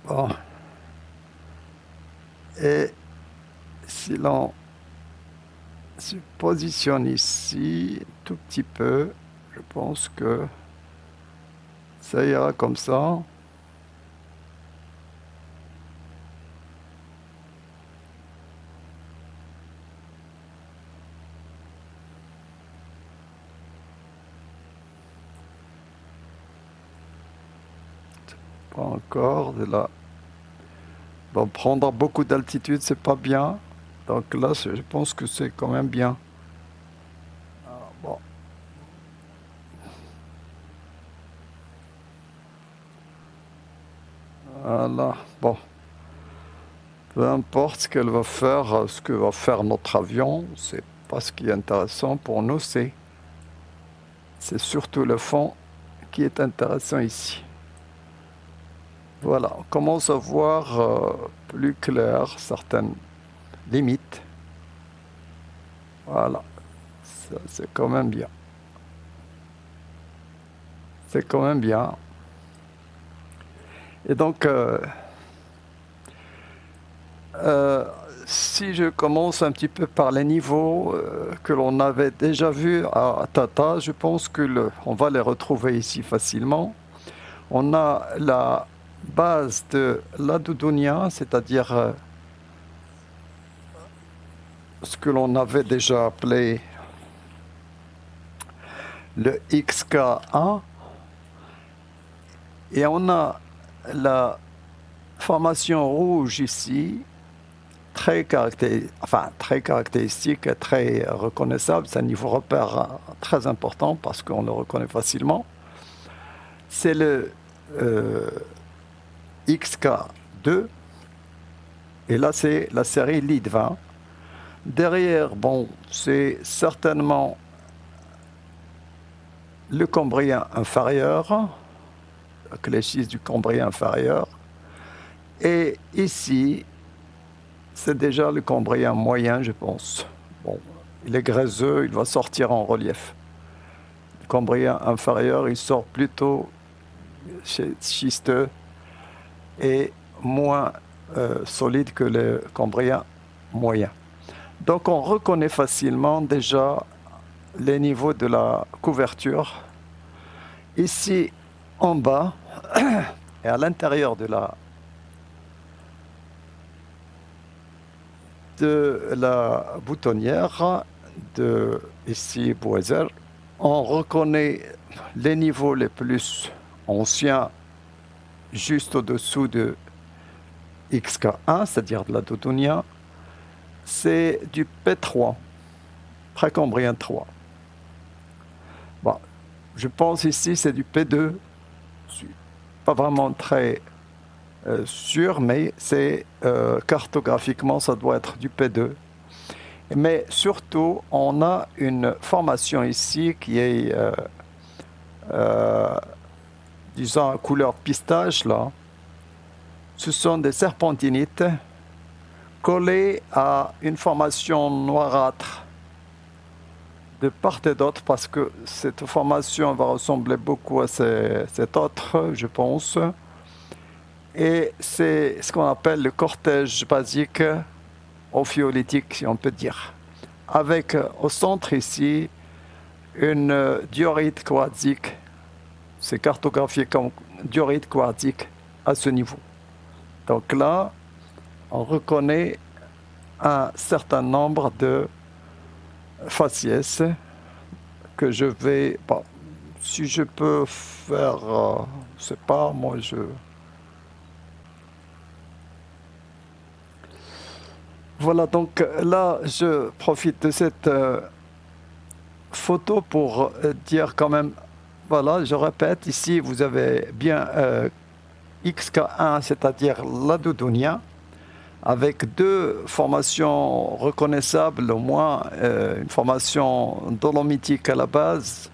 Bon. Et si l'on se positionne ici, tout petit peu, je pense que ça ira comme ça. Pas encore de là. Bon, prendre beaucoup d'altitude, c'est pas bien. Donc là, je pense que c'est quand même bien. Ah, bon. Voilà. Bon. Peu importe ce qu'elle va faire, ce que va faire notre avion, c'est pas ce qui est intéressant pour nous, c'est surtout le fond qui est intéressant ici. Voilà, on commence à voir plus clair certaines limites. Voilà, ça c'est quand même bien. C'est quand même bien. Et donc, si je commence un petit peu par les niveaux que l'on avait déjà vus à Tata, je pense que on va les retrouver ici facilement. On a la base de l'Adoudonia, c'est-à-dire ce que l'on avait déjà appelé le XK1. Et on a la formation rouge ici, très caractéristique et très reconnaissable. C'est un niveau repère très important parce qu'on le reconnaît facilement. C'est le XK2. Et là, c'est la série Lead 20. Derrière, bon, c'est certainement le Cambrien inférieur, avec les schistes du Cambrien inférieur. Et ici, c'est déjà le Cambrien moyen, je pense. Bon, il est gréseux, il va sortir en relief. Le Cambrien inférieur, il sort plutôt schisteux et moins solide que le Cambrien moyen. Donc on reconnaît facilement déjà les niveaux de la couverture. Ici, en bas, et à l'intérieur de la boutonnière de ici Boiser, on reconnaît les niveaux les plus anciens juste au-dessous de XK1, c'est-à-dire de la Dodonia. C'est du P3, précambrien 3. Bon, je pense ici c'est du P2. Je suis pas vraiment très sûr, mais c'est cartographiquement ça doit être du P2. Mais surtout, on a une formation ici qui est, disons, à couleur pistache là. Ce sont des serpentinites collées à une formation noirâtre de part et d'autre, parce que cette formation va ressembler beaucoup à cette autre, je pense. Et c'est ce qu'on appelle le cortège basique ophiolitique, si on peut dire. Avec au centre ici une diorite quartzique. C'est cartographié comme diorite quartzique à ce niveau. Donc là, on reconnaît un certain nombre de faciès que je vais... Bon, si je peux faire... je sais pas, moi je... Voilà, donc là, je profite de cette photo pour dire quand même... Voilà, je répète, ici vous avez bien XK1, c'est-à-dire la Dodonia, avec deux formations reconnaissables, au moins une formation dolomitique à la base,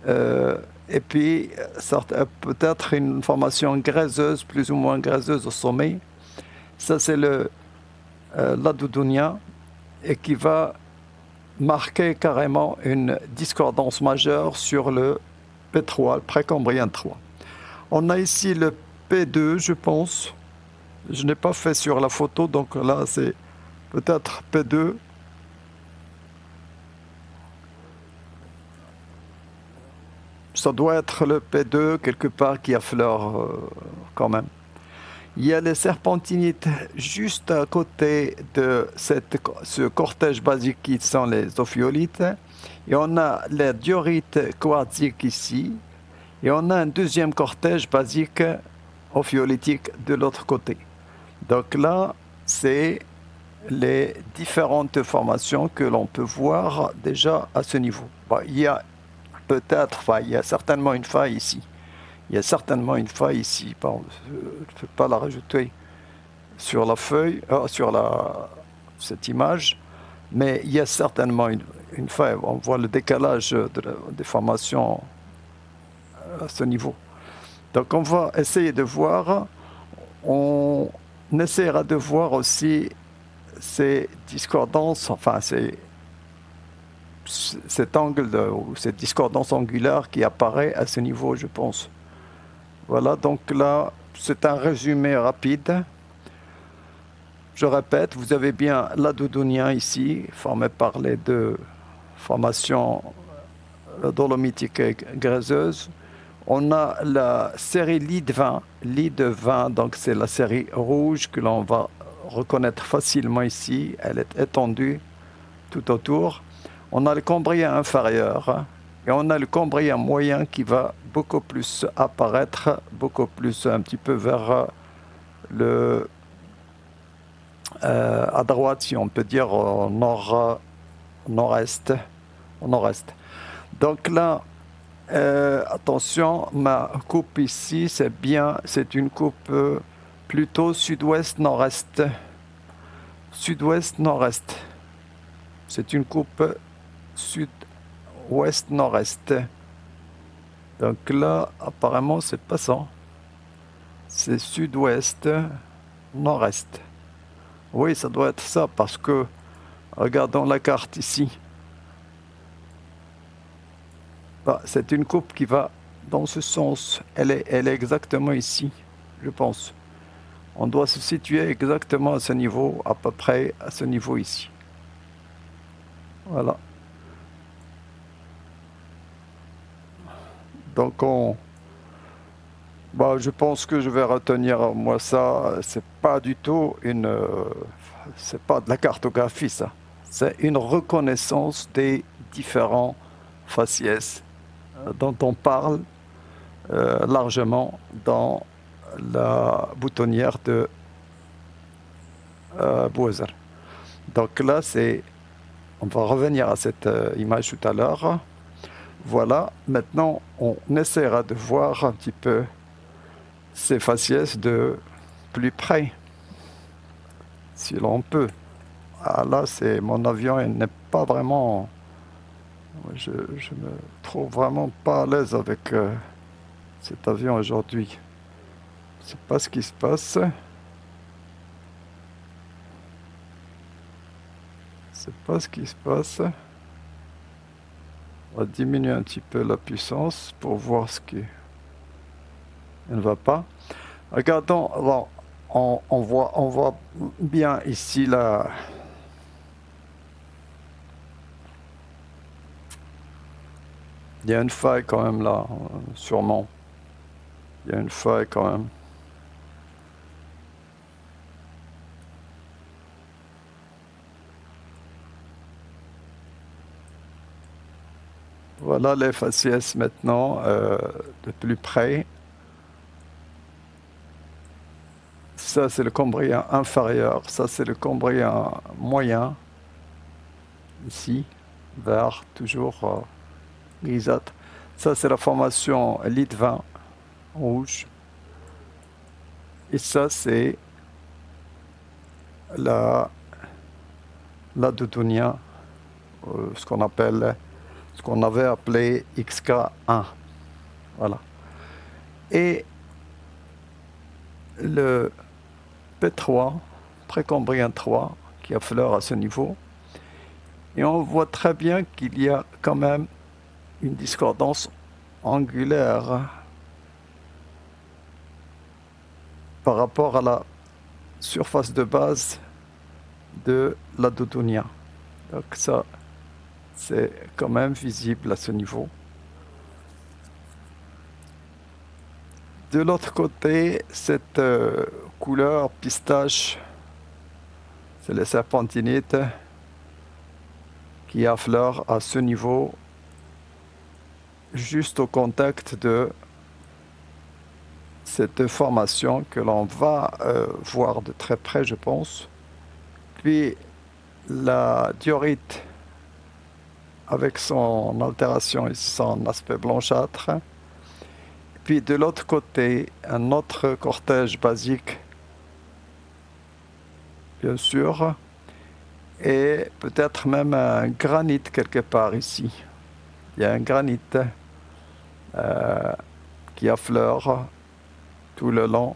et puis peut-être une formation graiseuse, plus ou moins graiseuse au sommet. Ça c'est la Dodonia, et qui va marquer carrément une discordance majeure sur le P3, le précambrien 3. On a ici le P2, je pense. Je n'ai pas fait sur la photo, donc là, c'est peut-être P2. Ça doit être le P2 quelque part qui affleure quand même. Il y a les serpentinites juste à côté de ce cortège basique qui sont les ophiolites. Et on a les diorites quartziques ici. Et on a un deuxième cortège basique ophiolitique de l'autre côté. Donc là, c'est les différentes formations que l'on peut voir déjà à ce niveau. Bon, il y a peut-être, il y a certainement une faille ici. Il y a certainement une faille ici. Bon, je ne peux pas la rajouter sur la feuille, cette image, mais il y a certainement une faille. On voit le décalage des formations à ce niveau. Donc on va essayer de voir, on essaiera de voir aussi ces discordances, enfin cet angle ou cette discordance angulaire qui apparaît à ce niveau, je pense. Voilà, donc là, c'est un résumé rapide. Je répète, vous avez bien l'Adoudonien ici, formé par les deux formations dolomitiques et gréseuses. On a la série lit de vin, donc c'est la série rouge que l'on va reconnaître facilement ici. Elle est étendue tout autour. On a le cambrien inférieur et on a le cambrien moyen qui va beaucoup plus apparaître, beaucoup plus un petit peu vers à droite, si on peut dire au nord-est. Donc là, attention, ma coupe ici, c'est une coupe plutôt sud-ouest-nord-est. Sud-ouest-nord-est. C'est une coupe sud-ouest-nord-est. Donc là, apparemment, c'est pas ça. C'est sud-ouest-nord-est. Oui, ça doit être ça, parce que, regardons la carte ici. C'est une coupe qui va dans ce sens. Elle est exactement ici, je pense. On doit se situer exactement à ce niveau, à peu près à ce niveau ici. Voilà. Donc je pense que je vais retenir moi ça. C'est pas du tout c'est pas de la cartographie ça. C'est une reconnaissance des différents faciès dont on parle largement dans la boutonnière de Bowser. Donc là, on va revenir à cette image tout à l'heure. Voilà, maintenant on essaiera de voir un petit peu ces faciès de plus près, si l'on peut. Ah là, mon avion n'est pas vraiment... Je me trouve vraiment pas à l'aise avec cet avion aujourd'hui. Je ne sais pas ce qui se passe. C'est pas ce qui se passe. On va diminuer un petit peu la puissance pour voir ce qui ne va pas. Regardons, bon, on voit bien ici là. Il y a une faille quand même là, sûrement. Il y a une faille quand même. Voilà les faciès maintenant de plus près. Ça c'est le cambrien inférieur, ça c'est le cambrien moyen. Ici, vert, toujours grisâtre. Ça c'est la formation lit de vin, rouge. Et ça c'est la doudounia, ce qu'on avait appelé XK1. Voilà. Et le P3, précambrien 3, qui affleure à ce niveau. Et on voit très bien qu'il y a quand même une discordance angulaire. par rapport à la surface de base de la Doudounia. Donc ça, c'est quand même visible à ce niveau. De l'autre côté, cette couleur pistache, c'est les serpentinites qui affleurent à ce niveau, juste au contact de cette formation que l'on va voir de très près, je pense. Puis la diorite, avec son altération et son aspect blanchâtre. Puis de l'autre côté, un autre cortège basique, bien sûr, et peut-être même un granit quelque part ici. Il y a un granit qui affleure tout le long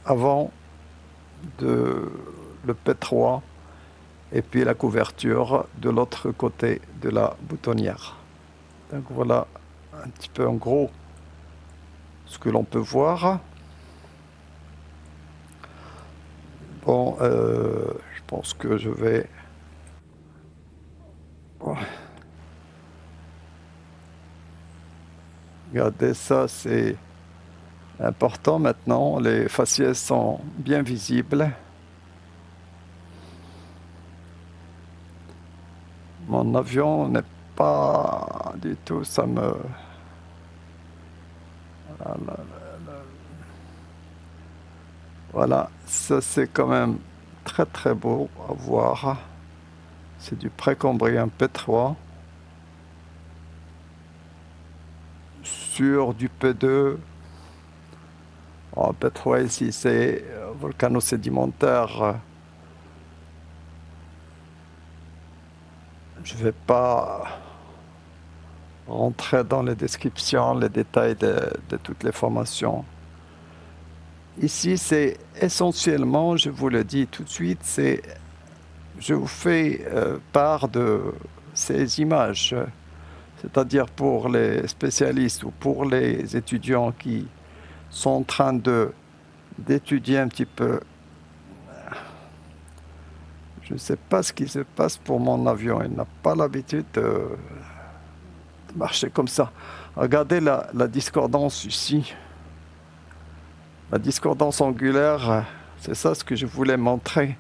avant le P3 et puis la couverture de l'autre côté de la boutonnière. Donc voilà un petit peu en gros ce que l'on peut voir. Bon, je pense que je vais... Bon. Regardez ça, c'est important maintenant. Les faciès sont bien visibles. Mon avion n'est pas du tout, ça me... Voilà, ça c'est quand même très très beau à voir. C'est du précambrien P3 sur du P2. Oh, P3 ici c'est volcano-sédimentaire. Je ne vais pas rentrer dans les descriptions, les détails de toutes les formations. Ici, c'est essentiellement, je vous le dis tout de suite, je vous fais part de ces images, c'est-à-dire pour les spécialistes ou pour les étudiants qui sont en train d'étudier un petit peu. Je ne sais pas ce qui se passe pour mon avion, il n'a pas l'habitude de marcher comme ça. Regardez la discordance ici. La discordance angulaire, c'est ça ce que je voulais montrer.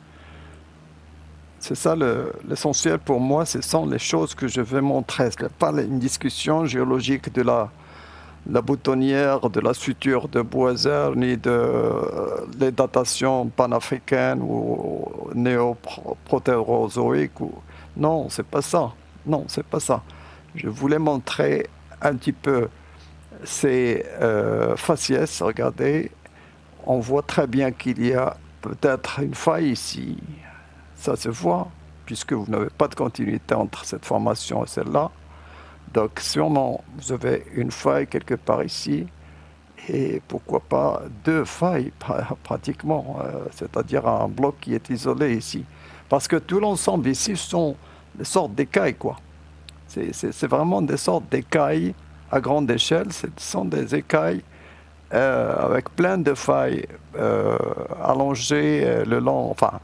C'est ça l'essentiel pour moi, ce sont les choses que je vais montrer. Ce n'est pas une discussion géologique de la boutonnière, de la suture de Boiser, ni des datations panafricaines ou néoprotérozoïques. Non, c'est pas ça. Non, c'est pas ça. Je voulais montrer un petit peu ces faciès, regardez. On voit très bien qu'il y a peut-être une faille ici. Ça se voit, puisque vous n'avez pas de continuité entre cette formation et celle-là. Donc, sûrement, vous avez une faille quelque part ici, et pourquoi pas deux failles, pratiquement, c'est-à-dire un bloc qui est isolé ici. Parce que tout l'ensemble ici sont des sortes d'écailles, quoi. C'est vraiment des sortes d'écailles à grande échelle. Ce sont des écailles avec plein de failles allongées le long, enfin,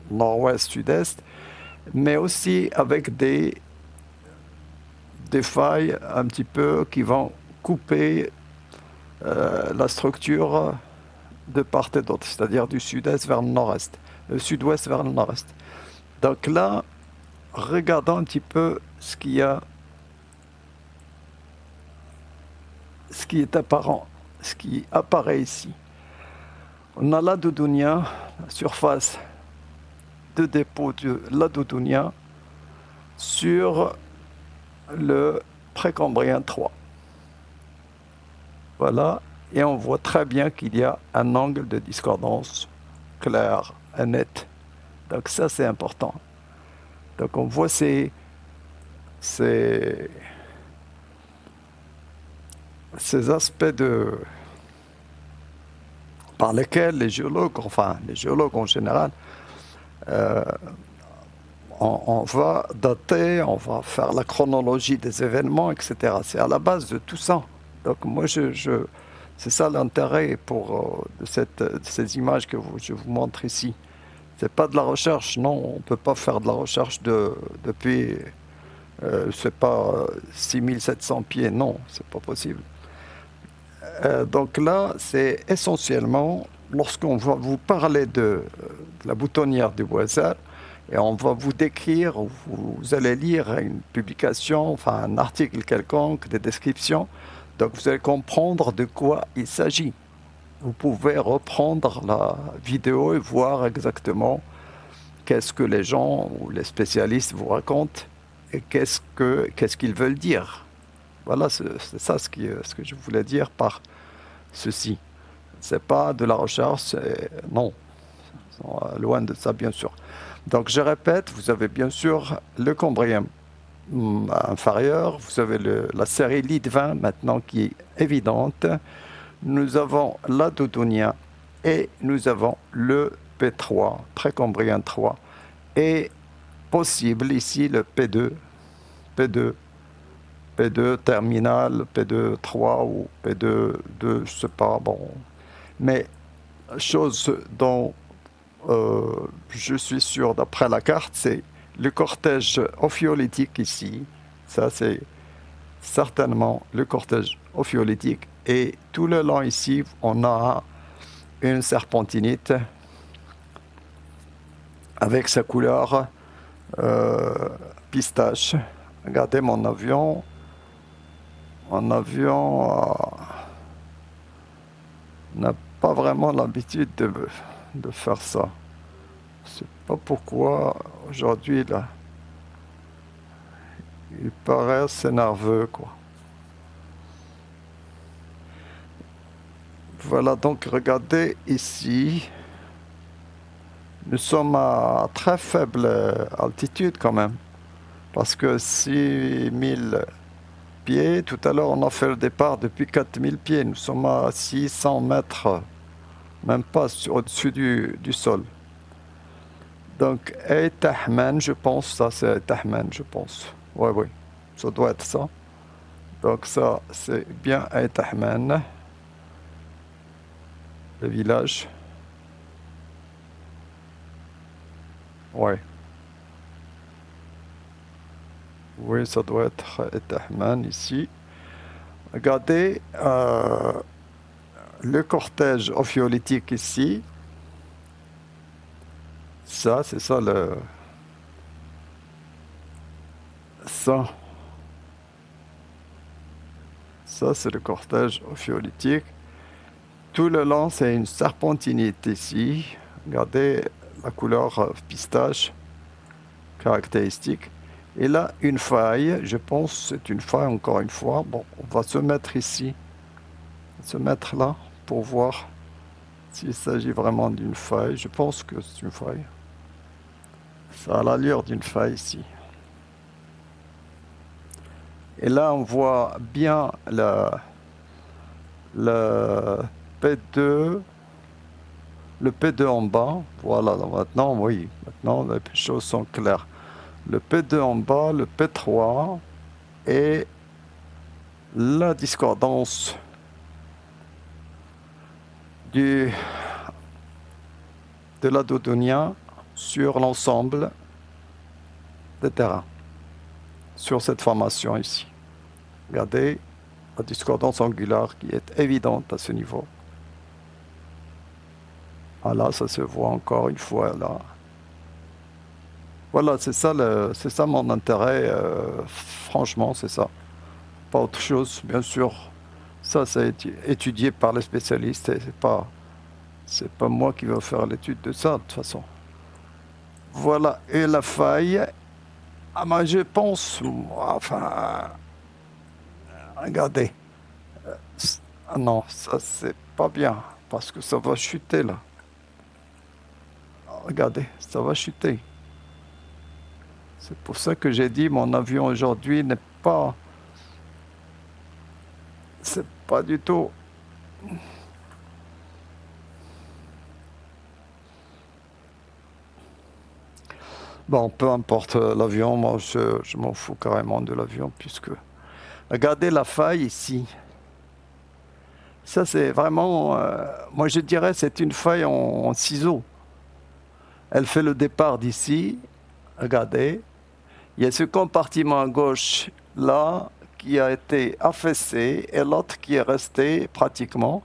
nord-ouest, sud-est, mais aussi avec des failles un petit peu qui vont couper la structure de part et d'autre, c'est-à-dire du sud-est vers le nord-est, le sud-ouest vers le nord-est. Donc là, regardons un petit peu ce qu'il y a, ce qui est apparent, ce qui apparaît ici. On a la Doudounia, la surface de dépôt de la Doudounia sur le précambrien 3. Voilà, et on voit très bien qu'il y a un angle de discordance clair et net. Donc ça, c'est important. Donc on voit ces aspects par lesquels les géologues, enfin les géologues en général, on va dater, on va faire la chronologie des événements, etc. C'est à la base de tout ça. Donc moi, C'est ça l'intérêt de ces images que je vous montre ici. C'est pas de la recherche, non, on peut pas faire de la recherche depuis, je sais pas, 6700 pieds, non, c'est pas possible. Donc là, c'est essentiellement, lorsqu'on va vous parler de la boutonnière du Boissard, et on va vous décrire, vous allez lire une publication, enfin un article quelconque, des descriptions, donc vous allez comprendre de quoi il s'agit. Vous pouvez reprendre la vidéo et voir exactement qu'est-ce que les gens ou les spécialistes vous racontent et qu'est-ce qu'ils veulent dire. Voilà, c'est ça ce que je voulais dire par ceci. C'est pas de la recherche, non, loin de ça bien sûr. Donc je répète, vous avez bien sûr le Cambrien inférieur, vous avez la série Lead 20 maintenant qui est évidente. Nous avons la Dodonia et nous avons le P3, Précambrien 3, et possible ici le P2, P2 terminal, P2 3 ou P2 2, je sais pas, bon. Mais chose dont je suis sûr d'après la carte, c'est le cortège ophiolithique ici. Ça, c'est certainement le cortège ophiolithique. Et tout le long ici, on a une serpentinite avec sa couleur pistache. Regardez mon avion. Mon avion n'a pas vraiment l'habitude de faire ça. Je sais pas pourquoi aujourd'hui là, il paraît assez nerveux quoi. Voilà, donc regardez ici, nous sommes à très faible altitude quand même, parce que 6000 pieds, tout à l'heure on a fait le départ depuis 4000 pieds, nous sommes à 600 mètres, même pas au-dessus du sol. Donc Etahman, je pense, ça c'est Etahman, je pense. Oui, oui, ça doit être ça. Donc ça c'est bien Etahman. Le village. Ouais. Oui, ça doit être Etahman ici. Regardez le cortège ophiolithique ici. Ça, c'est ça le... Ça, c'est le cortège ophiolithique. Tout le long, c'est une serpentinite ici. Regardez la couleur pistache caractéristique. Et là, une faille. Je pense que c'est une faille encore une fois. Bon, on va se mettre ici. Se mettre là pour voir s'il s'agit vraiment d'une faille. Je pense que c'est une faille. Ça a l'allure d'une faille ici. Et là, on voit bien le P2, le P2 en bas, voilà, maintenant, oui, maintenant les choses sont claires. Le P2 en bas, le P3 et la discordance de la Dodonia sur l'ensemble des terrains, sur cette formation ici. Regardez la discordance angulaire qui est évidente à ce niveau. Ah là, ça se voit encore une fois là. Voilà, c'est ça mon intérêt, franchement, c'est ça. Pas autre chose, bien sûr. Ça, c'est étudié par les spécialistes et c'est pas moi qui vais faire l'étude de ça, de toute façon. Voilà, et la faille, ah ben je pense, enfin, regardez. Ah non, ça c'est pas bien, parce que ça va chuter là. Regardez, ça va chuter. C'est pour ça que j'ai dit mon avion aujourd'hui n'est pas... C'est pas du tout... Bon, peu importe l'avion, moi je m'en fous carrément de l'avion puisque... Regardez la faille ici. Ça, c'est vraiment, moi je dirais, c'est une feuille en ciseaux. Elle fait le départ d'ici. Regardez. Il y a ce compartiment à gauche là qui a été affaissé et l'autre qui est resté pratiquement.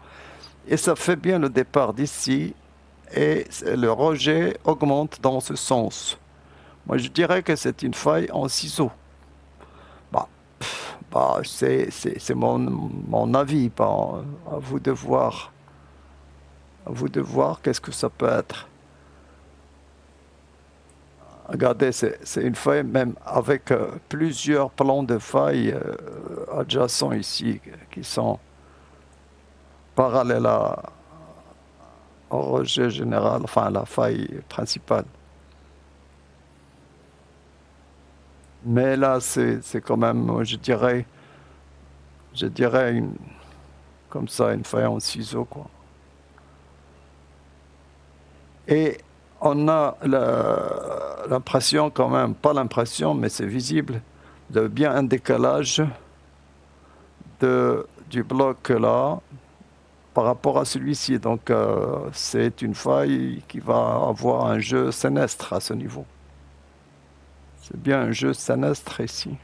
Et ça fait bien le départ d'ici et le rejet augmente dans ce sens. Moi, je dirais que c'est une feuille en ciseaux. Bah, c'est mon avis. Bah, à vous de voir. À vous de voir qu'est-ce que ça peut être. Regardez, c'est une feuille même avec plusieurs plans de feuilles adjacents ici qui sont parallèles au rejet général, enfin à la feuille principale. Mais là, c'est quand même, je dirais comme ça, une feuille en ciseaux, quoi. Et on a l'impression quand même, pas l'impression, mais c'est visible, de bien un décalage du bloc là par rapport à celui-ci. Donc c'est une feuille qui va avoir un jeu sénestre à ce niveau. C'est bien un jeu sénestre ici.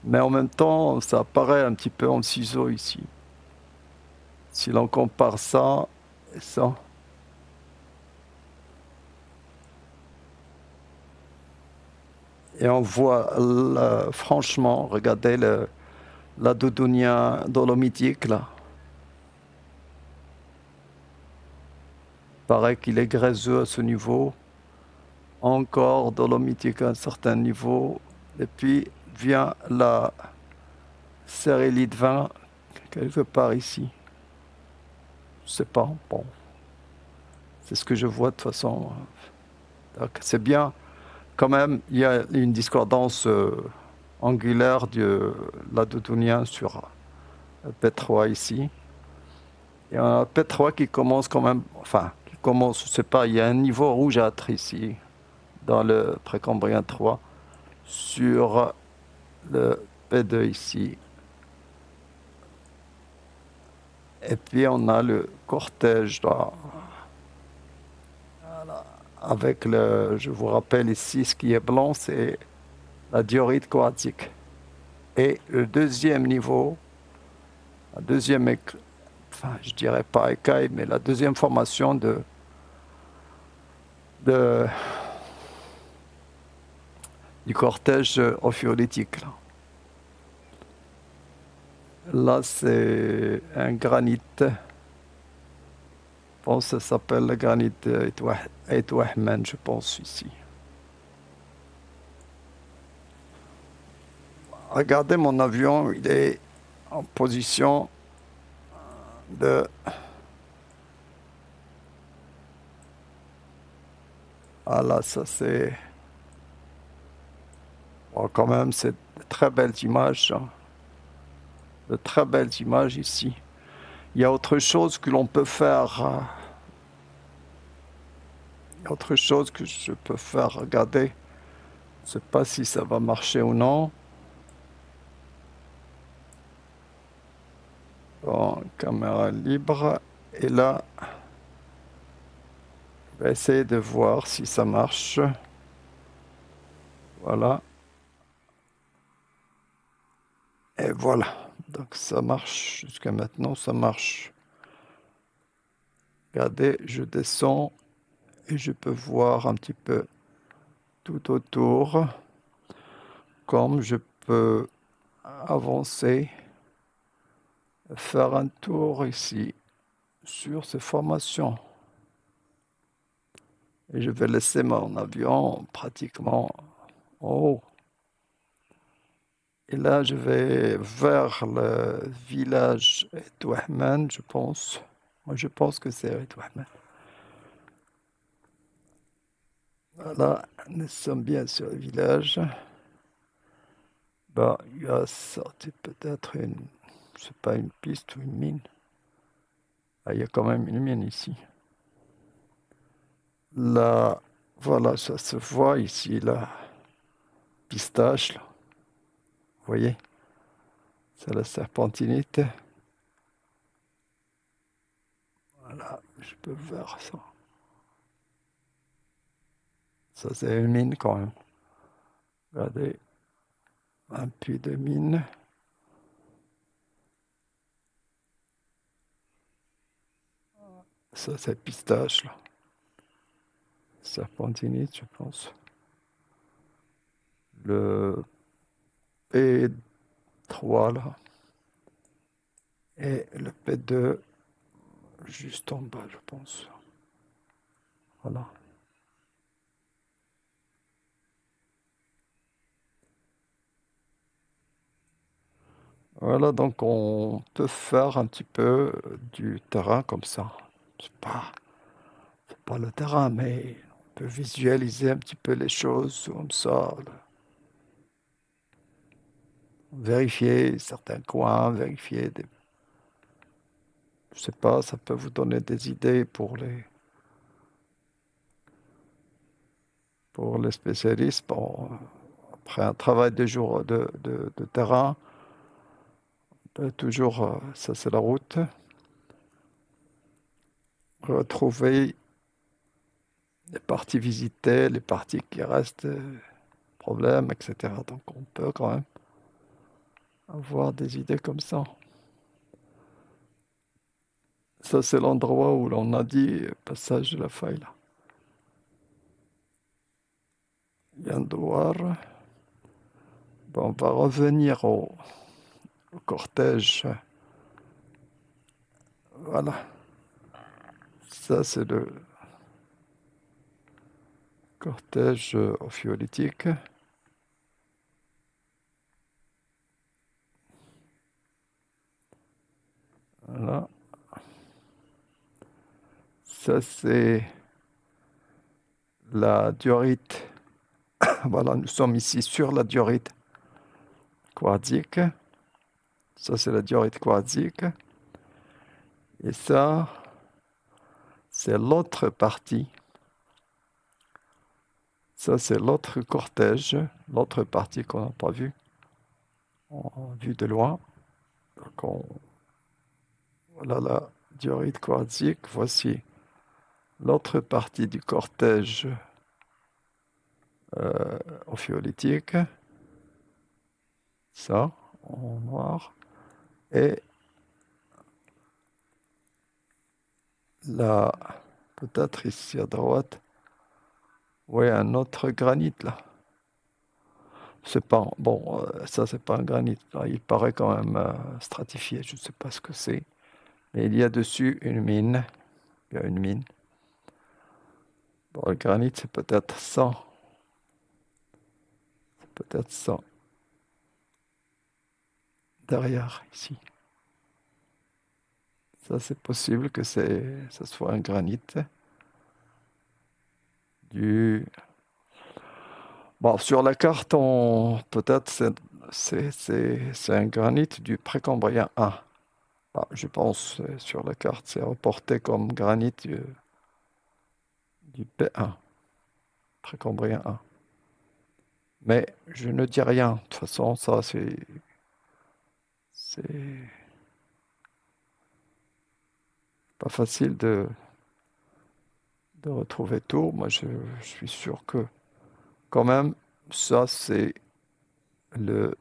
Mais en même temps, ça apparaît un petit peu en ciseaux ici. Si l'on compare ça et ça. Et on voit, franchement, regardez la Doudounia dolomitique là. Paraît qu'il est gréseux à ce niveau. Encore dolomitique à un certain niveau. Et puis vient la sérélite 20 quelque part ici. Je sais pas, bon. C'est ce que je vois de toute façon. C'est bien. Quand même, il y a une discordance angulaire de la Doudounia sur P3 ici. Il y a un P3 qui commence quand même, enfin, qui commence, je sais pas, il y a un niveau rougeâtre ici, dans le précambrien 3, sur le P2 ici. Et puis on a le cortège là, voilà, avec je vous rappelle ici, ce qui est blanc, c'est la diorite quartzique. Et le deuxième niveau, la deuxième, enfin je dirais pas écaille, mais la deuxième formation du cortège ophiolitique. Là, c'est un granit. Je pense que ça s'appelle le granit Etouahman, je pense, ici. Regardez mon avion, il est en position de... Ah là, ça c'est... Bon, quand même, c'est de très belles images. De très belles images ici. Il y a autre chose que l'on peut faire. Il y a autre chose que je peux faire. Regardez. Je ne sais pas si ça va marcher ou non. Bon, caméra libre. Et là, je vais essayer de voir si ça marche. Voilà. Et voilà. Donc ça marche. Jusqu'à maintenant, ça marche. Regardez, je descends et je peux voir un petit peu tout autour. Comme je peux avancer, faire un tour ici sur ces formations. Et je vais laisser mon avion pratiquement en haut. Et là, je vais vers le village Etouahman, je pense. Moi, je pense que c'est Etouahman. Voilà, nous sommes bien sur le village. Bah, il y a sorti peut-être je sais pas, une piste ou une mine. Ah, il y a quand même une mine ici. Là, voilà, ça se voit ici, là. Pistache, là. Vous voyez? C'est la serpentinite. Voilà, je peux voir ça. Ça, c'est une mine quand même. Regardez, un puits de mine. Ça, c'est pistache, là. Serpentinite, je pense. Le P3, là. Et le P2, juste en bas, je pense. Voilà. Voilà, donc on peut faire un petit peu du terrain comme ça. C'est pas le terrain, mais on peut visualiser un petit peu les choses comme ça. Vérifier certains coins, vérifier des... Je sais pas, ça peut vous donner des idées pour les spécialistes. Bon, après un travail de jour de terrain, on peut toujours, ça c'est la route, retrouver les parties visitées, les parties qui restent, problèmes, etc. Donc on peut quand même avoir des idées comme ça. Ça, c'est l'endroit où l'on a dit passage de la faille, là. Yandoar. Bon, on va revenir au cortège. Voilà. Ça, c'est le cortège ophiolitique. Voilà. Ça, c'est la diorite. Voilà, nous sommes ici sur la diorite quartzique. Ça, c'est la diorite quartzique. Et ça, c'est l'autre partie. Ça, c'est l'autre cortège, l'autre partie qu'on n'a pas vue en vue de loin. Donc, voilà la diorite quartzique. Voici l'autre partie du cortège ophiolitique. Ça, en noir. Et là, peut-être ici à droite, oui, un autre granit là. C'est pas, bon, ça c'est pas un granit, là. Il paraît quand même stratifié, je ne sais pas ce que c'est. Mais il y a dessus une mine. Il y a une mine. Bon, le granit, c'est peut-être ça. C'est peut-être ça. Derrière, ici. Ça, c'est possible que ça soit un granit. Bon, sur la carte, peut-être c'est un granit du Précambrien 1. Ah, je pense sur la carte, c'est reporté comme granit du P1, Précambrien 1. Mais je ne dis rien. De toute façon, ça, c'est pas facile de retrouver tout. Moi, je suis sûr que quand même, ça, c'est le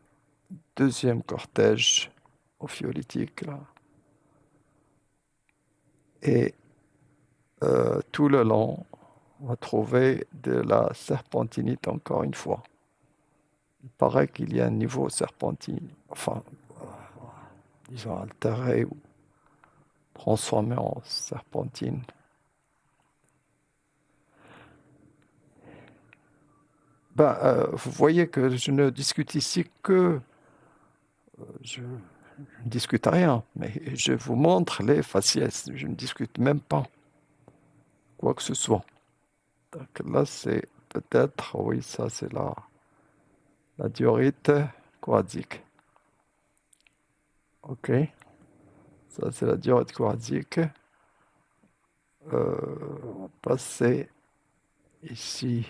deuxième cortège ophiolitique, là. Et tout le long, on va trouver de la serpentinite encore une fois. Il paraît qu'il y a un niveau serpentine, enfin, disons altéré ou transformé en serpentine. Vous voyez que je ne discute ici que... je ne discute rien, mais je vous montre les faciès. Je ne discute même pas quoi que ce soit. Donc là, c'est peut-être, oui, ça c'est la diorite quartzique. Ok, ça c'est la diorite quartzique. On va passer ici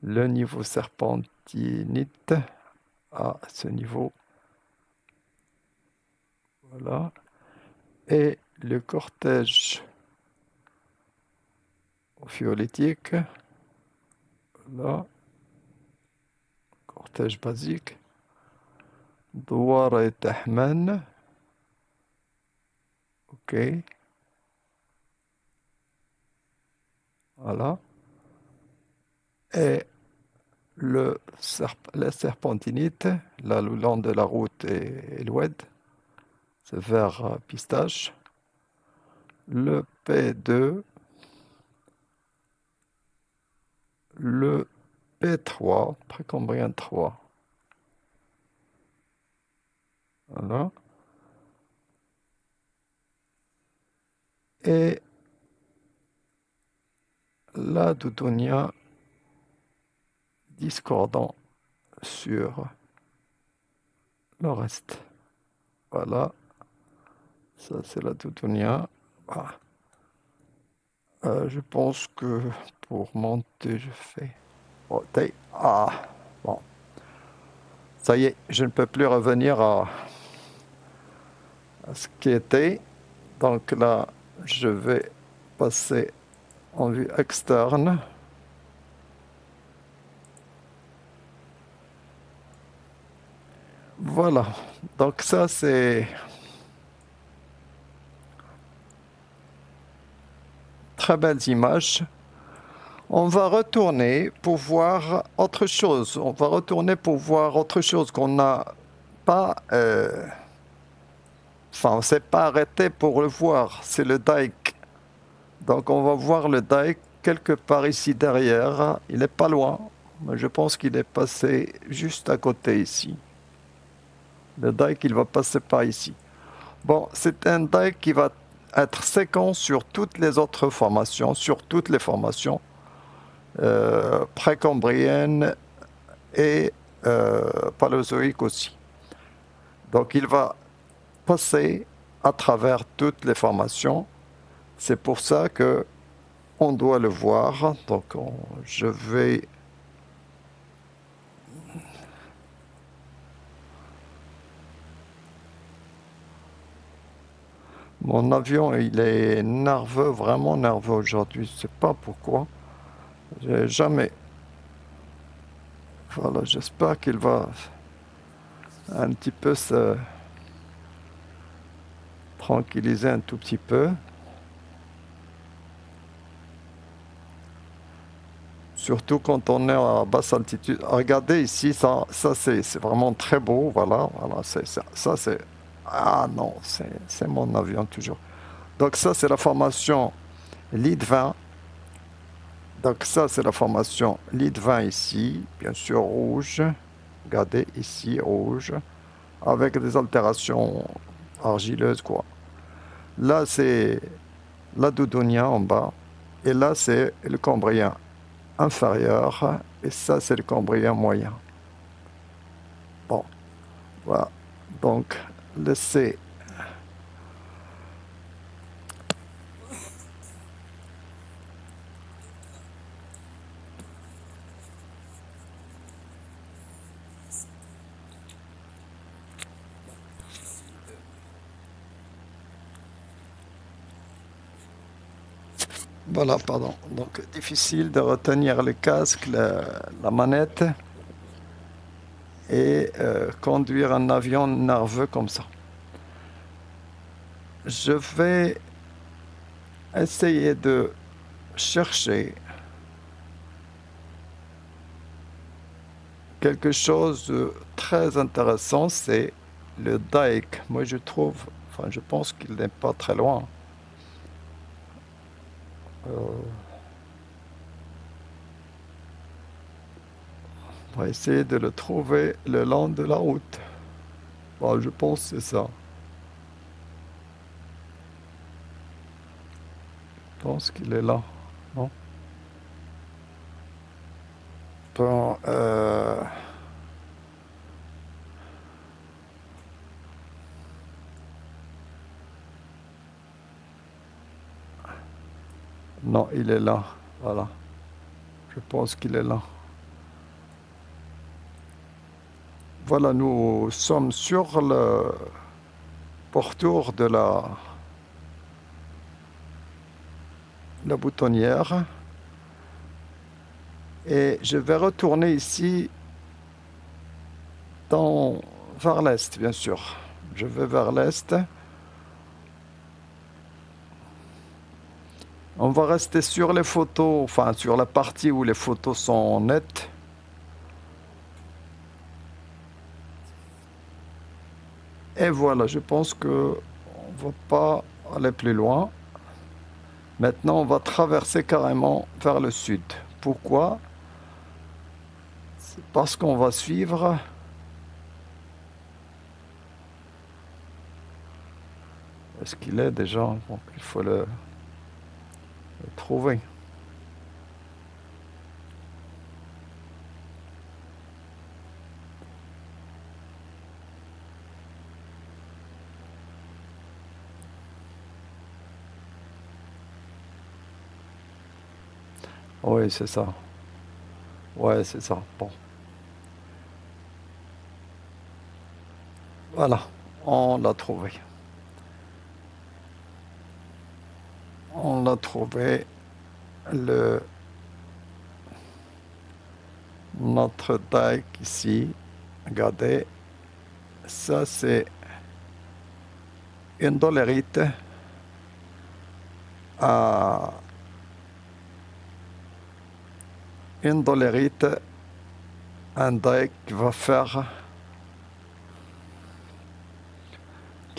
le niveau serpentinite à ce niveau Voilà. Et le cortège fiolétique. Là. Cortège basique. دوار تحمل. OK. Voilà. Et la serpentinite, là, le long de la route et l'oued, c'est vers Pistache. Le P2, le P3, Précambrien 3. Voilà. Et la Doudonia discordant sur le reste. Voilà. Ça, c'est la Doudonia. Voilà. Je pense que pour monter, je fais... Oh, ah, bon. Ça y est, je ne peux plus revenir à ce qui était. Donc là, je vais passer en vue externe. Voilà. Donc ça, c'est très belles images. On va retourner pour voir autre chose. On va retourner pour voir autre chose qu'on n'a pas... Enfin, on ne s'est pas arrêté pour le voir. C'est le dike. Donc on va voir le dike quelque part ici derrière. Il n'est pas loin. Mais je pense qu'il est passé juste à côté ici. Le dike, il va passer par ici. Bon, c'est un dike qui va être séquent sur toutes les autres formations, sur toutes les formations précambriennes et paléozoïques aussi. Donc il va passer à travers toutes les formations. C'est pour ça que on doit le voir. Donc je vais... Mon avion, il est nerveux, vraiment nerveux aujourd'hui. Je ne sais pas pourquoi. J'ai jamais... Voilà, j'espère qu'il va un petit peu se tranquilliser un tout petit peu. Surtout quand on est à basse altitude. Regardez ici, ça c'est vraiment très beau. Voilà, voilà, ça c'est... Ah non, c'est mon avion toujours. Donc ça c'est la formation lead 20. Donc ça c'est la formation lead 20 ici, bien sûr rouge. Regardez ici, rouge. Avec des altérations argileuses quoi. Là c'est la Doudonia en bas. Et là c'est le Cambrien inférieur. Et ça c'est le Cambrien moyen. Bon, voilà. Donc laissez... Voilà, pardon. Donc, difficile de retenir le casque, la manette et conduire un avion nerveux comme ça. Je vais essayer de chercher quelque chose de très intéressant, c'est le dike. Moi, je trouve, enfin, je pense qu'il n'est pas très loin. On va essayer de le trouver le long de la route. Bon, je pense que c'est ça. Je pense qu'il est là. Non? Bon, non, il est là. Voilà. Je pense qu'il est là. Voilà, nous sommes sur pourtour de la boutonnière. Et je vais retourner ici vers l'est, bien sûr. Je vais vers l'est. On va rester sur les photos, enfin sur la partie où les photos sont nettes. Et voilà, je pense que on ne va pas aller plus loin. Maintenant, on va traverser carrément vers le sud. Pourquoi? C'est parce qu'on va suivre. Est-ce qu'il est déjà? Donc, il faut le trouver. Oui, c'est ça. Ouais, c'est ça. Bon. Voilà, on l'a trouvé. On a trouvé notre dike ici. Regardez, ça c'est une dolérite à une dolérite, un dike qui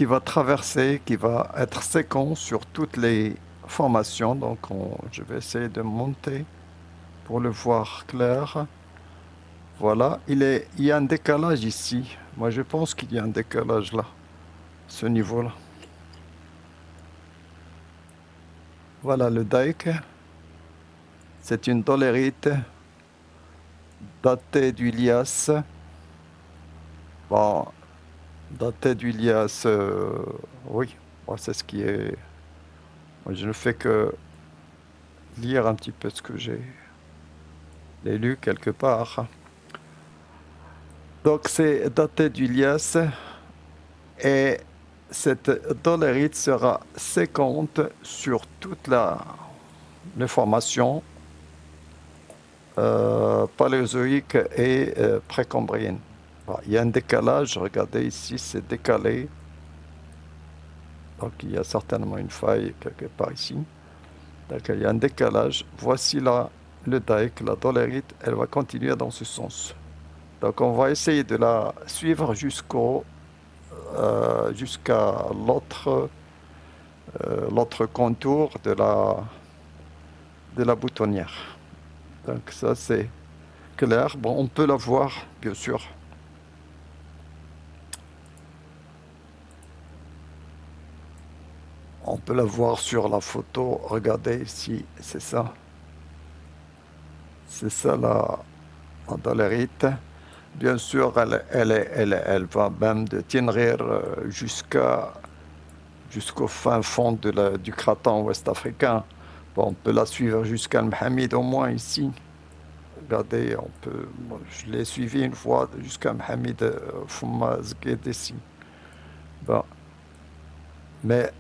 va traverser, qui va être séquent sur toutes les formations. Donc je vais essayer de monter pour le voir clair. Voilà, il y a un décalage ici. Moi, je pense qu'il y a un décalage là, ce niveau-là. Voilà le dike. C'est une dolérite datée du Lias. Bon, datée du Lias, oui, bon, c'est ce qui est. Moi, je ne fais que lire un petit peu ce que j'ai lu quelque part. Donc, c'est daté du Lias et cette dolérite sera séquente sur toute les formations paléozoïques et précambriennes. Voilà, il y a un décalage, regardez ici, c'est décalé. Donc il y a certainement une faille quelque part ici. Donc il y a un décalage. Voici là le dike, la dolérite, elle va continuer dans ce sens. Donc on va essayer de la suivre jusqu'à l'autre contour de la boutonnière. Donc ça c'est clair. Bon, on peut la voir, bien sûr. On peut la voir sur la photo. Regardez ici, c'est ça. C'est ça la dolérite. Bien sûr, elle va même de Tinrir jusqu'au fin fond du craton ouest-africain. Bon, on peut la suivre jusqu'à Mohamed au moins ici. Regardez, je l'ai suivi une fois jusqu'à Mohamed Foumazgued ici. Bon. Mais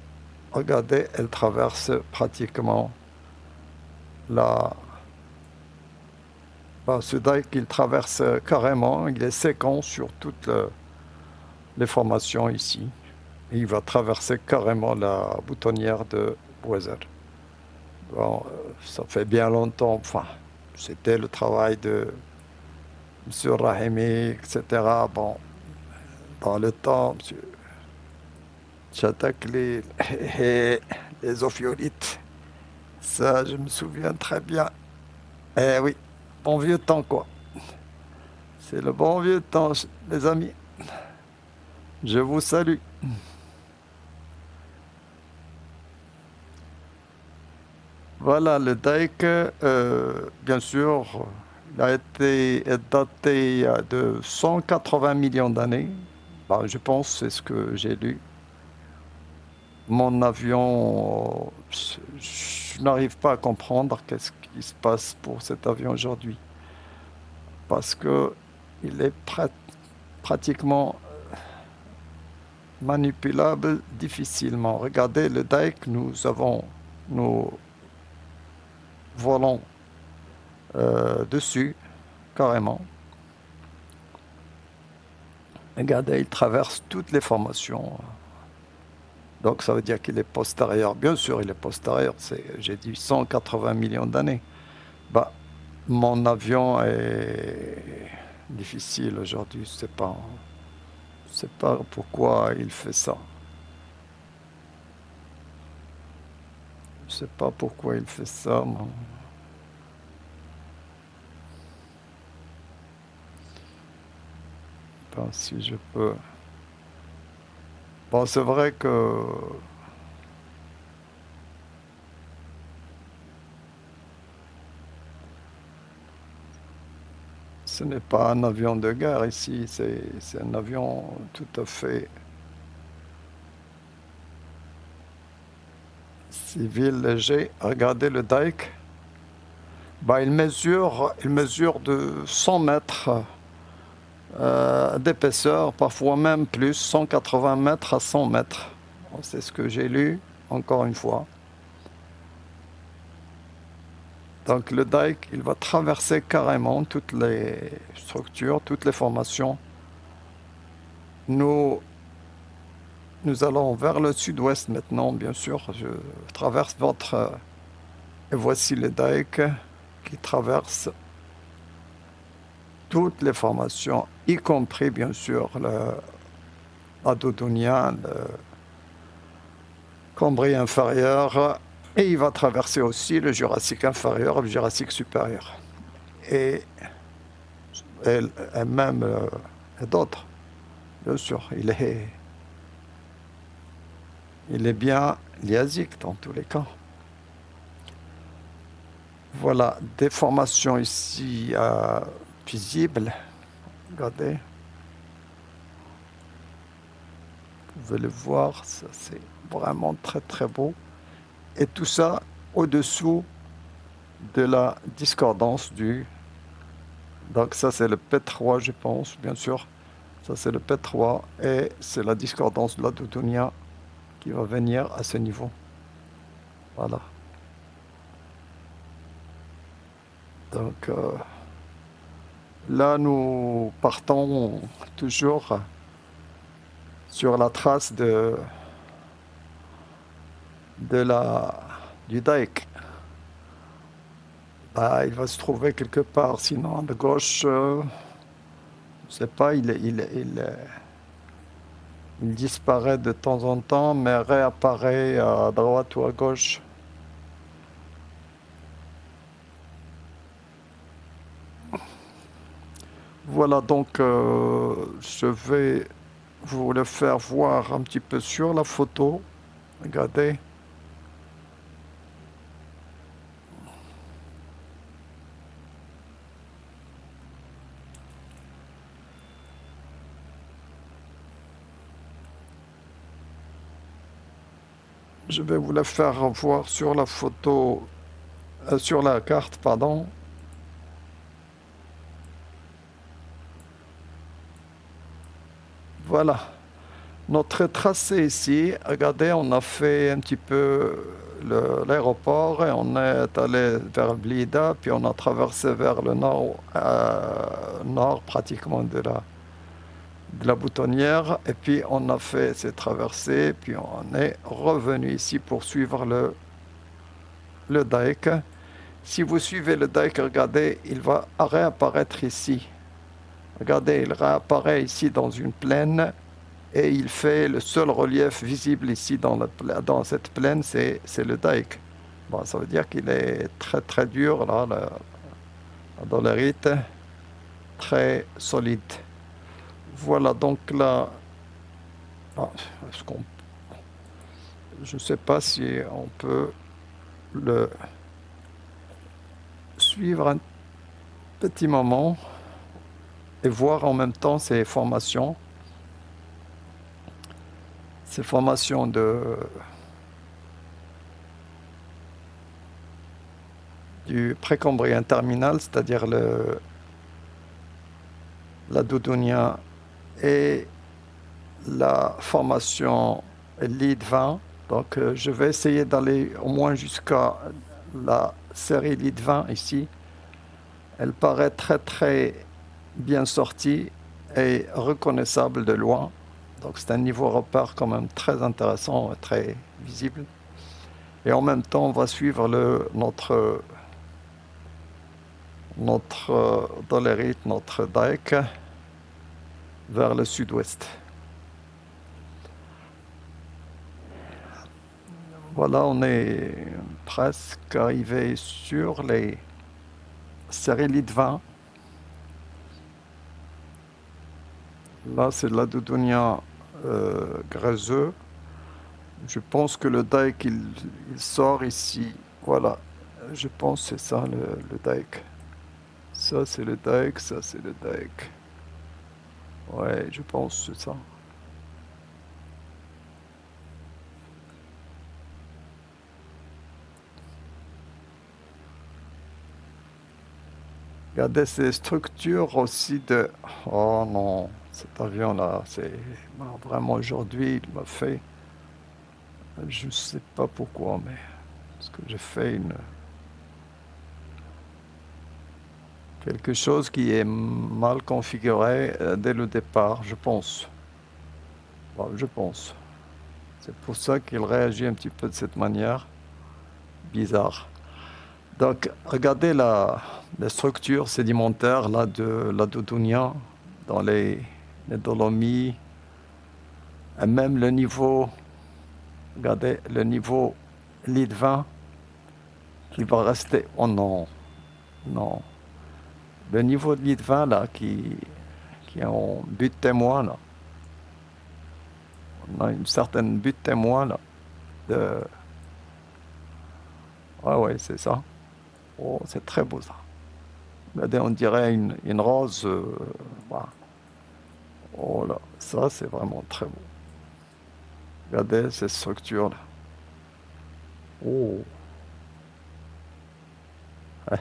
regardez, elle traverse pratiquement ce dike qu'il traverse carrément, il est séquent sur toutes les formations ici. Et il va traverser carrément la boutonnière de Bouezer. Bon, ça fait bien longtemps, enfin, c'était le travail de M. Rahimi, etc. Bon, dans le temps, M. Chatakli et les ophiolites, ça je me souviens très bien. Eh oui, bon vieux temps quoi. C'est le bon vieux temps, les amis. Je vous salue. Voilà, le dike, bien sûr, il a été daté de 180 millions d'années. Ben, je pense, c'est ce que j'ai lu. Mon avion, je n'arrive pas à comprendre qu'est-ce qui se passe pour cet avion aujourd'hui. Parce que il est pratiquement manipulable difficilement. Regardez le dike, nous avons nos volants dessus, carrément. Regardez, il traverse toutes les formations. Donc ça veut dire qu'il est postérieur. Bien sûr, il est postérieur. J'ai dit 180 millions d'années. Bah, mon avion est difficile aujourd'hui. Je sais pas pourquoi il fait ça. Je sais pas pourquoi il fait ça. Ben, si je peux. Bon, c'est vrai que ce n'est pas un avion de guerre ici, c'est un avion tout à fait civil, léger. Regardez le dike. Bah, il mesure de 100 mètres d'épaisseur, parfois même plus, 180 mètres à 100 mètres. C'est ce que j'ai lu, encore une fois. Donc le dike, il va traverser carrément toutes les structures, toutes les formations. Nous allons vers le sud-ouest maintenant, bien sûr. Je traverse votre... et voici le dike qui traverse toutes les formations, y compris, bien sûr, la Doudounia, le Cambrien inférieur, et il va traverser aussi le Jurassique inférieur et le Jurassique supérieur. Et même d'autres, bien sûr. Il est bien liasique dans tous les cas. Voilà, des formations ici visibles. Regardez. Vous pouvez le voir, ça c'est vraiment très très beau. Et tout ça au-dessous de la discordance du... Donc ça c'est le P3 je pense, bien sûr. Ça c'est le P3 et c'est la discordance de la Doudounia qui va venir à ce niveau. Voilà. Donc là nous partons toujours sur la trace du dike. Bah, il va se trouver quelque part, sinon de gauche, je ne sais pas, il disparaît de temps en temps, mais réapparaît à droite ou à gauche. Voilà, donc je vais vous le faire voir un petit peu sur la photo. Regardez. Je vais vous la faire voir sur la photo, sur la carte, pardon. Voilà. Notre tracé ici, regardez, on a fait un petit peu l'aéroport et on est allé vers Blida, puis on a traversé vers le nord, nord pratiquement de la boutonnière, et puis on a fait ces traversées, puis on est revenu ici pour suivre le dike. Si vous suivez le dike, regardez, il va réapparaître ici. Regardez, il réapparaît ici dans une plaine et il fait le seul relief visible ici dans cette plaine, c'est le dike. Bon, ça veut dire qu'il est très très dur, là, la dolérite, très solide. Voilà, donc là, je ne sais pas si on peut le suivre un petit moment et voir en même temps ces formations du précambrien terminal, c'est-à-dire la Doudounia et la formation lead 20. Donc je vais essayer d'aller au moins jusqu'à la série lead 20 ici. Elle paraît très très bien sortie et reconnaissable de loin. Donc c'est un niveau repère quand même très intéressant, très visible. Et en même temps, on va suivre notre dolérite, notre dike vers le sud-ouest. Voilà, on est presque arrivé sur les séries lead 20. Là, c'est de la Doudounia gréseux. Je pense que le dike, il sort ici. Voilà, je pense que c'est ça le dike. Ça, c'est le dike, ça, c'est le dike. Ouais, je pense que c'est ça. Regardez ces structures aussi de... Oh non, cet avion-là, c'est... Vraiment, aujourd'hui, il m'a fait... Je ne sais pas pourquoi, mais... Parce que j'ai fait quelque chose qui est mal configuré dès le départ, je pense. Bon, je pense. C'est pour ça qu'il réagit un petit peu de cette manière. Bizarre. Donc, regardez la structure sédimentaire là, de la Doudounia dans les Dolomies. Et même le niveau, regardez, le niveau lead 20 qui va rester. Oh non, non. Le niveau de lead 20 là qui est en but témoin là. On a une certaine but témoin là. De... Ouais, ouais, c'est ça. Oh, c'est très beau ça. Regardez, on dirait une rose. Voilà. Oh là, ça c'est vraiment très beau. Regardez cette structure là. Oh, ouais.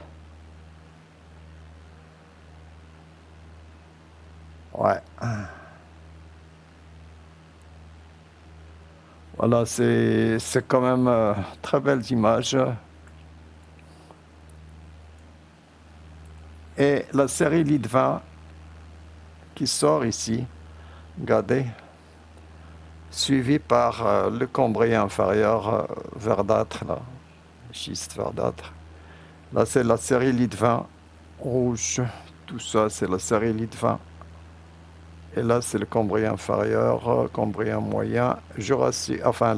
Ouais. Voilà, c'est quand même très belles images. Et la série lead 20 qui sort ici, regardez, suivi par le Cambrien inférieur verdâtre, là, schiste verdâtre. Là, c'est la série lead 20 rouge. Tout ça, c'est la série lead 20. Et là, c'est le Cambrien inférieur, Cambrien moyen, Jurassique, enfin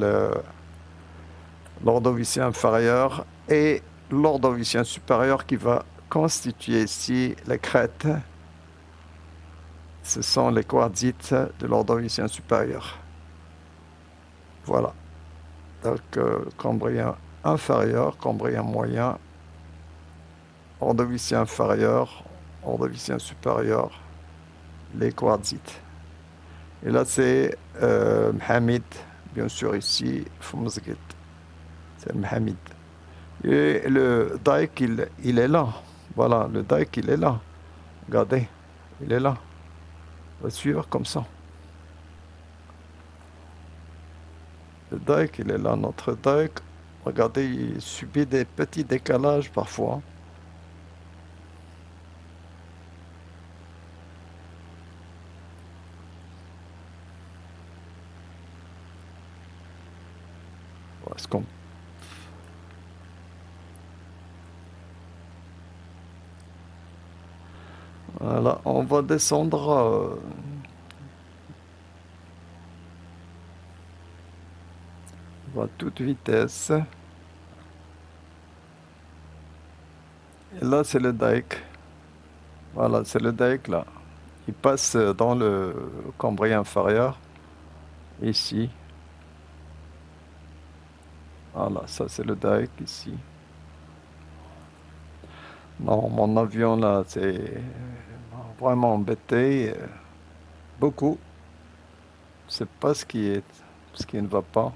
l'Ordovicien inférieur et l'Ordovicien supérieur qui va constituer ici les crêtes. Ce sont les quartzites de l'Ordovicien supérieur. Voilà. Donc, Cambrien inférieur, Cambrien moyen, Ordovicien inférieur, Ordovicien supérieur, les quartzites. Et là, c'est Mohamed, bien sûr, ici, Fumzgit. C'est Mohamed. Et le dike, il est là. Voilà, le dike, il est là. Regardez, il est là. On va suivre comme ça. Le dike, il est là. Notre dike, regardez, il subit des petits décalages parfois. Est-ce qu'on... Voilà, on va descendre à toute vitesse. Et là, c'est le dike. Voilà, c'est le dike là. Il passe dans le Cambrien inférieur, ici. Voilà, ça c'est le dike ici. Non, mon avion là, c'est vraiment embêté. Beaucoup. C'est pas ce qui ne va pas.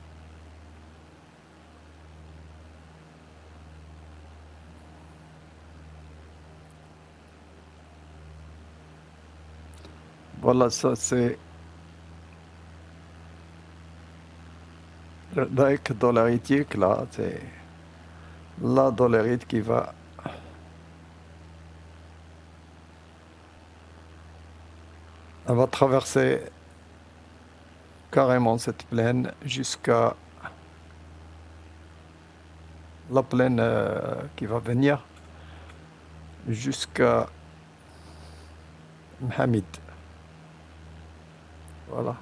Voilà, ça c'est Le dike dolaritique, là, c'est la dolerite qui va. Elle va traverser carrément cette plaine jusqu'à la plaine qui va venir, jusqu'à Mohamed. Voilà.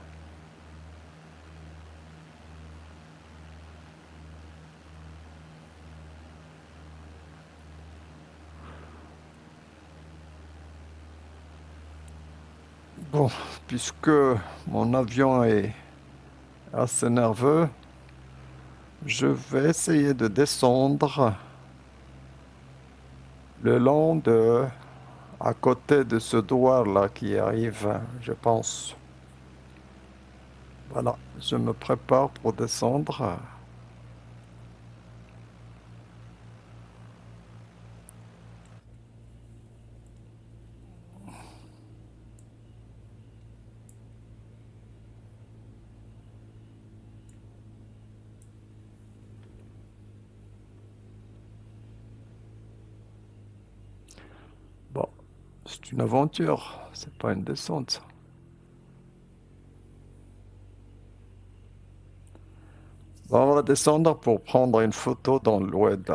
Bon, puisque mon avion est assez nerveux, je vais essayer de descendre le long de, à côté de ce doigt-là qui arrive, je pense. Voilà, je me prépare pour descendre. Bon, c'est une aventure, c'est pas une descente. Bon, on va descendre pour prendre une photo dans le web.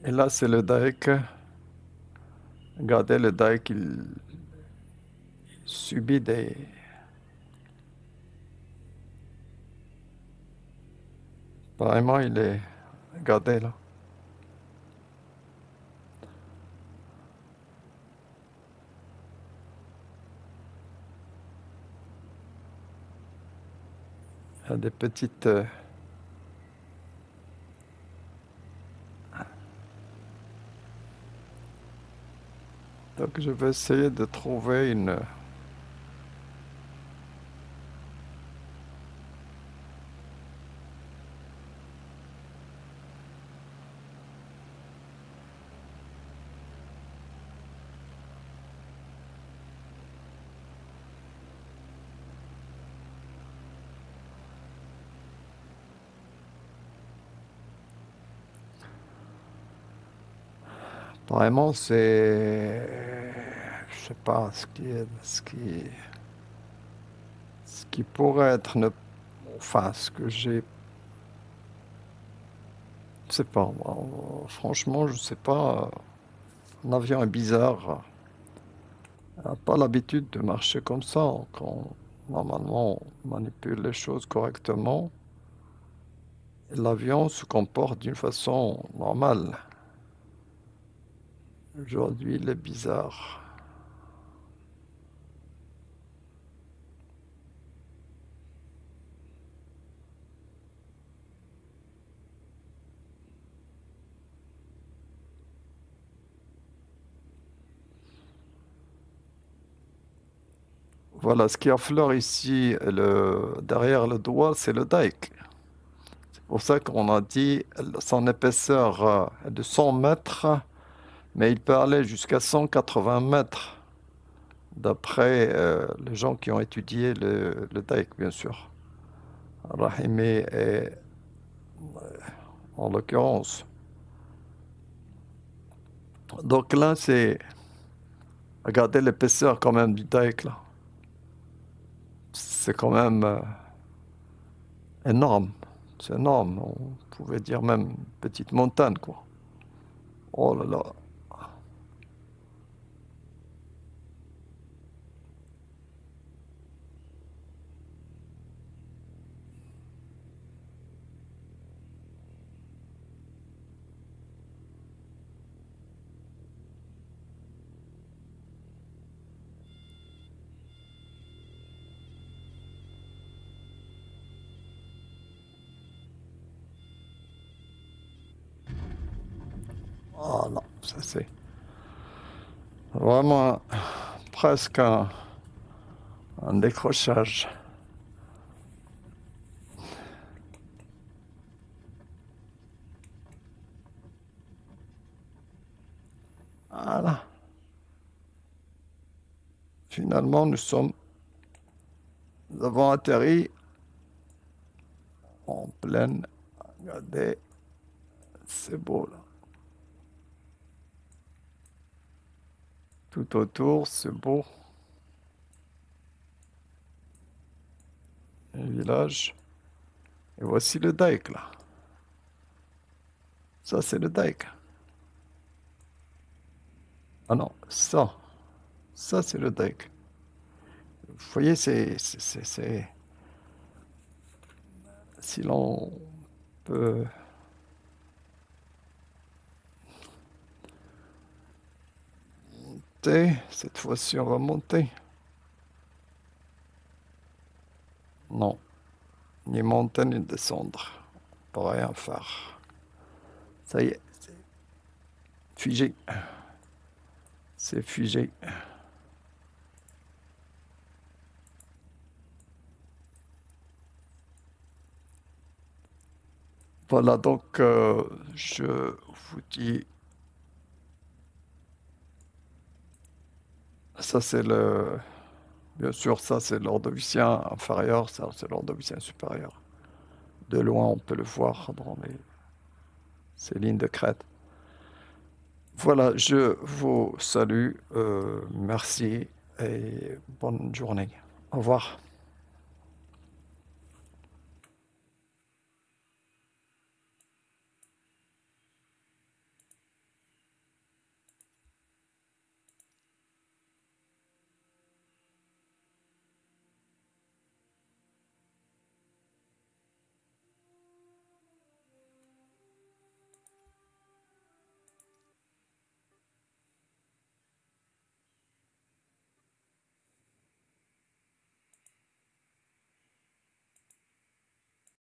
Et là, c'est le dike. Regardez, le dike, il subit des... Vraiment, il est... Regardez là. Il y a des petites... Donc, je vais essayer de trouver une... Vraiment, c'est... Je sais pas ce qui pourrait être... Enfin, ce que j'ai... Je sais pas. Franchement, je sais pas. Un avion est bizarre. On n'a pas l'habitude de marcher comme ça. Quand normalement on manipule les choses correctement, l'avion se comporte d'une façon normale. Aujourd'hui, il est bizarre. Voilà, ce qui affleure ici, derrière le doigt, c'est le dike. C'est pour ça qu'on a dit son épaisseur est de 100 mètres, mais il peut aller jusqu'à 180 mètres, d'après les gens qui ont étudié le dike, bien sûr. Rahimi est en l'occurrence. Donc là, c'est... Regardez l'épaisseur quand même du dike, là. C'est quand même énorme. C'est énorme. On pouvait dire même une petite montagne, quoi. Oh là là. Oh non, ça c'est vraiment presque un décrochage. Voilà. Finalement, nous sommes Nous avons atterri en pleine. Regardez, c'est beau là. Tout autour, c'est beau. Un village. Et voici le dike là. Ça, c'est le dike. Ah non, ça. Ça, c'est le dike. Vous voyez, si l'on peut monter, cette fois-ci, on va monter. Non, ni monter ni descendre. On peut rien faire. Ça y est, c'est figé. C'est figé. Voilà, donc je vous dis, ça c'est le, bien sûr, ça c'est l'ordovicien inférieur, ça c'est l'ordovicien supérieur. De loin, on peut le voir dans ces lignes de crête. Voilà, je vous salue, merci et bonne journée. Au revoir.